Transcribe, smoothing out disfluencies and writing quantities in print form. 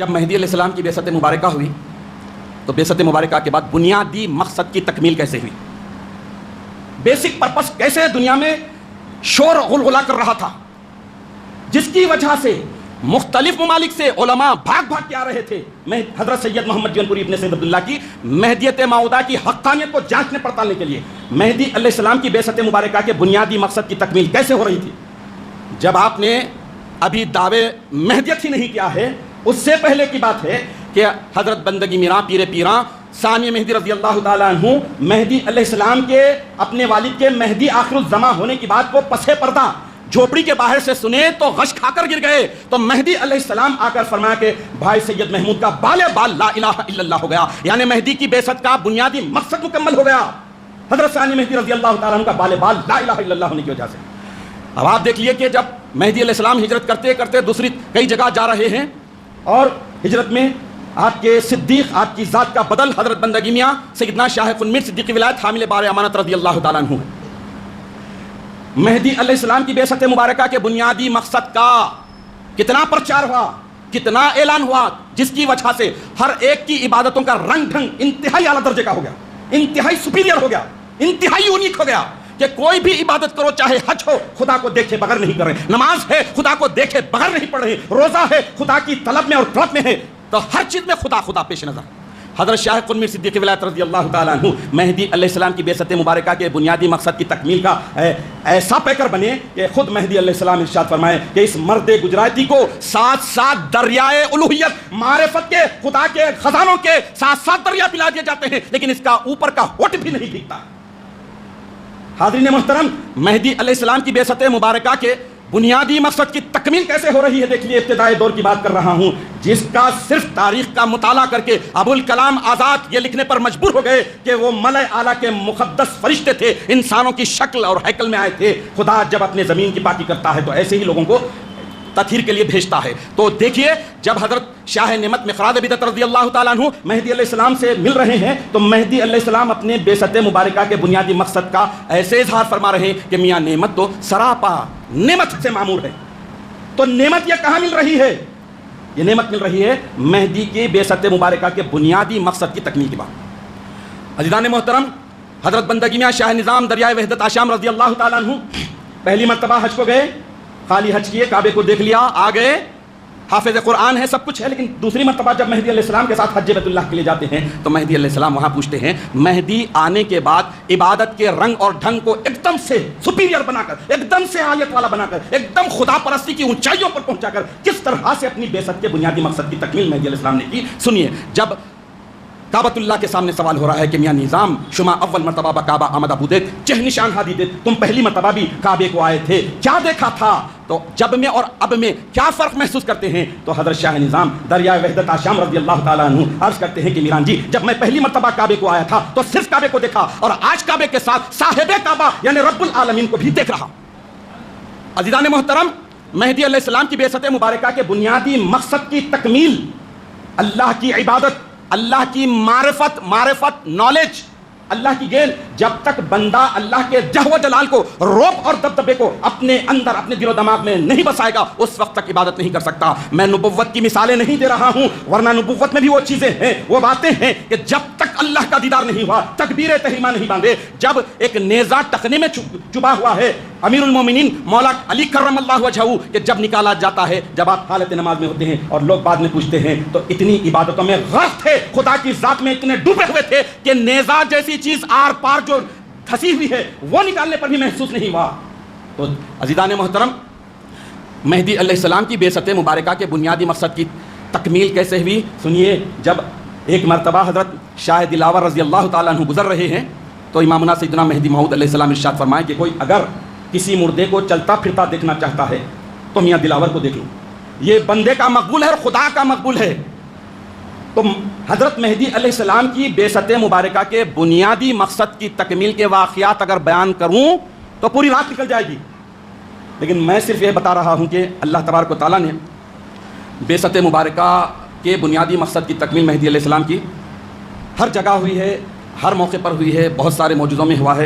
جب مہدی علیہ السلام کی بعثت مبارکہ ہوئی تو بعثت مبارکہ کے بعد بنیادی مقصد کی تکمیل کیسے ہوئی، بیسک پرپس کیسے دنیا میں شور غلغلہ کر رہا تھا، جس کی وجہ سے مختلف ممالک سے علماء بھاگ بھاگ کے آ رہے تھے حضرت سید محمد جونپوری ابن سید عبداللہ کی مہدیت موعودہ کی حقانیت کو جانچنے پڑتالنے کے لیے مہدی علیہ السلام کی بعثت مبارکہ کے بنیادی مقصد کی تکمیل کیسے ہو رہی تھی۔ جب آپ نے ابھی دعوے مہدیت ہی نہیں کیا ہے، اس سے پہلے کی بات ہے کہ حضرت بندگی میراں پیر پیراں ثانی مہدی رضی اللہ تعالیٰ عنہ مہدی علیہ السلام کے اپنے والد کے مہدی آخر الزماں ہونے کی بات کو پسے پردہ جھوپڑی کے باہر سے سنے تو غش کھا کر گر گئے، تو مہدی علیہ السلام آ کر فرمایا کہ بھائی سید محمود کا بالے بال لا الہ الا اللہ ہو گیا، یعنی مہدی کی بعثت کا بنیادی مقصد مکمل ہو گیا حضرت ثانی مہدی رضی اللہ تعالیٰ عنہ کا بالے بال لا الہ الا اللہ ہونے کی وجہ سے۔ اب آپ دیکھ لیے کہ جب مہدی علیہ السلام ہجرت کرتے کرتے دوسری کئی جگہ جا رہے ہیں، اور ہجرت میں آپ کے صدیق آپ کی ذات کا بدل حضرت بندگی میاں سیدنا شاہ خنمیر صدیقی ولایت حامل بار امانت رضی اللہ تعالیٰ عنہ۔ مہدی علیہ السلام کی بعثت مبارکہ کے بنیادی مقصد کا کتنا پرچار ہوا، کتنا اعلان ہوا، جس کی وجہ سے ہر ایک کی عبادتوں کا رنگ ڈھنگ انتہائی اعلیٰ درجے کا ہو گیا، انتہائی سپیریئر ہو گیا، انتہائی یونیک ہو گیا کہ کوئی بھی عبادت کرو، چاہے حج ہو خدا کو دیکھے بغیر نہیں کر رہے، نماز ہے خدا کو دیکھے بغیر نہیں پڑھ رہے، روزہ ہے خدا کی طلب میں اور طلب میں ہے، تو ہر چیز میں خدا پیش نظر۔ حضرت شاہ خنمیر صدیقی ولایت رضی اللہ تعالیٰ عنہ مہدی علیہ السلام کی بعثت مبارکہ کے بنیادی مقصد کی تکمیل کا ایسا پیکر بنے کہ خود مہدی علیہ السلام ارشاد فرمائے کہ اس مرد گجراتی کو ساتھ ساتھ دریائے الوہیت معرفت کے خدا کے خزانوں کے ساتھ ساتھ دریا پلا دیے جاتے ہیں، لیکن اس کا اوپر کا ہوٹ بھی نہیں بھیگتا۔ حاضرین محترم، مہدی علیہ السلام کی بعثت مبارکہ کے بنیادی مقصد کی تکمیل کیسے ہو رہی ہے، دیکھ لیے ابتدائی دور کی بات کر رہا ہوں، جس کا صرف تاریخ کا مطالعہ کر کے ابوالکلام آزاد یہ لکھنے پر مجبور ہو گئے کہ وہ ملأ اعلیٰ کے مقدس فرشتے تھے، انسانوں کی شکل اور ہیکل میں آئے تھے۔ خدا جب اپنے زمین کی پاکی کرتا ہے تو ایسے ہی لوگوں کو تطہیر کے لیے بھیجتا ہے۔ تو دیکھیے جب حضرت شاہ نعمت مقراض بدعت رضی اللہ تعالیٰ عنہ مہدی علیہ السلام سے مل رہے ہیں، تو مہدی علیہ السلام اپنے بعثت مبارکہ کے بنیادی مقصد کا ایسے اظہار فرما رہے ہیں کہ میاں نعمت تو سراپا نعمت سے معمور ہے۔ تو نعمت یہ کہاں مل رہی ہے؟ یہ نعمت مل رہی ہے مہدی کی بعثت مبارکہ کے بنیادی مقصد کی تکمیل کے بعد۔ عزیزان محترم، حضرت بندگی میاں شاہ نظام دریائے وحدت آشام رضی اللہ تعالیٰ عنہ پہلی مرتبہ حج کو گئے، خالی حج کیے، کعبے کو دیکھ لیا، آ گئے، حافظ قرآن ہے، سب کچھ ہے، لیکن دوسری مرتبہ جب مہدی علیہ السلام کے ساتھ حج بیت اللہ کے لیے جاتے ہیں تو مہدی علیہ السلام وہاں پوچھتے ہیں، مہدی آنے کے بعد عبادت کے رنگ اور ڈھنگ کو ایک دم سے سپیریئر بنا کر، ایک دم سے آیت والا بنا کر، ایک دم خدا پرستی کی اونچائیوں پر پہنچا کر کس طرح سے اپنی بعثت کے بنیادی مقصد کی تکمیل مہدی علیہ السلام نے کی، سنیے۔ جب کعبۃ اللہ کے سامنے سوال ہو رہا ہے کہ میاں نظام شما اول مرتبہ با کعبہ آمدہ بودت چہ نشان ہادی دیت، تم پہلی مرتبہ بھی کعبے کو آئے تھے، کیا دیکھا تھا؟ تو جب میں اور اب میں کیا فرق محسوس کرتے ہیں؟ تو حضرت شاہ نظام دریائے وحدت آشام رضی اللہ تعالیٰ عنہ عرض کرتے ہیں کہ میران جی، جب میں پہلی مرتبہ کعبے کو آیا تھا تو صرف کعبے کو دیکھا، اور آج کعبے کے ساتھ صاحب کعبہ یعنی رب العالمین کو بھی دیکھ رہا۔ عزیزان محترم، مہدی علیہ السلام کی بعثت مبارکہ کے بنیادی مقصد کی تکمیل اللہ کی عبادت، اللہ کی معرفت نالج، اللہ کی گیل، جب تک بندہ اللہ کے جہ و جلال کو، روب اور دبدبے کو اپنے اندر اپنے دل و دماغ میں نہیں بسائے گا، اس وقت تک عبادت نہیں کر سکتا۔ میں نبوت کی مثالیں نہیں دے رہا ہوں، ورنہ نبوت میں بھی وہ چیزیں ہیں، وہ باتیں ہیں کہ جب تک اللہ کا دیدار نہیں ہوا، تکبیر تحریمہ نہیں باندھے، جب ایک نیزہ ٹخنے میں چبا ہوا ہے، امیر المومنین مولا علی کرم اللہ وجہہ کہ جب نکالا جاتا ہے، جب آپ حالت نماز میں ہوتے ہیں اور لوگ بعد میں پوچھتے ہیں تو اتنی عبادتوں میں غرق تھے، خدا کی ذات میں اتنے ڈوبے ہوئے تھے کہ نیزہ جیسی چیز آر پار جو دھسی ہوئی ہے وہ نکالنے پر بھی محسوس نہیں ہوا۔ تو عزیزان محترم، مہدی علیہ السلام کی بعثت مبارکہ کے بنیادی مقصد کی تکمیل کیسے ہوئی، سنیے۔ جب ایک مرتبہ حضرت شاہ دلاور رضی اللہ تعالیٰ عنہ گزر رہے ہیں تو امامنا سیدنا مہدی موعود علیہ السلام ارشاد فرمائے کہ کوئی اگر کسی مردے کو چلتا پھرتا دیکھنا چاہتا ہے تو میاں دلاور کو دیکھ لو، یہ بندے کا مقبول ہے اور خدا کا مقبول ہے۔ تو حضرت مہدی علیہ السلام کی بعثت مبارکہ کے بنیادی مقصد کی تکمیل کے واقعات اگر بیان کروں تو پوری رات نکل جائے گی، لیکن میں صرف یہ بتا رہا ہوں کہ اللہ تبارک و تعالیٰ نے بعثت مبارکہ کے بنیادی مقصد کی تکمیل مہدی علیہ السلام کی ہر جگہ ہوئی ہے، ہر موقع پر ہوئی ہے، بہت سارے معجزوں میں ہوا ہے۔